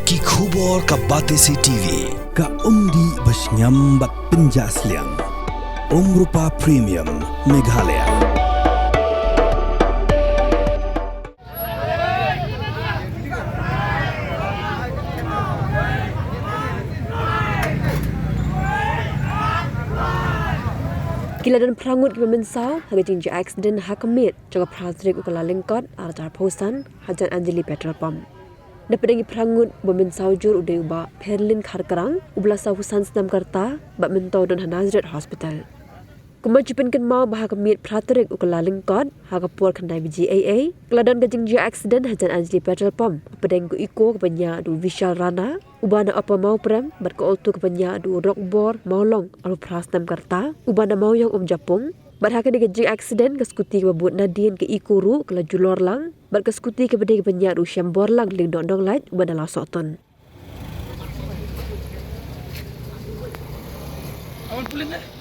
Ki khubor ka Batesi TV. Ka umdi bas nyambat penjaslian. Rupa Premium Meghalaya. Kila dan perangut ke memensau harga tinggi aksiden hakamit jaga pratrik ukala lengkot arah posan Hajan Anjali petrol pump. Dapat perangut memensau jur udai uba Perlin Kharkarang ublasa Husan Senam Karta bak mentau dan Nazareth Hospital. Kemajuan kan mau bahakamit pratrik ukala lengkot harga puar kendai BGAA keladan gajing jia aksiden Hajan Anjali petrol pump pedeng ku iko kepenya du Vishal Rana ubana apa mau prem berkeoltu kepenya du Rockbor Maulong alu Prasnam Karta ubana mau yang Japung berhakan di gajing aksiden ke skuti ke babut Nadine ke ikuru ke lajulor lang ke skuti ke bedeng kepenya du Syambor lang ling dong light ubana lasoton. Awal pulin dah.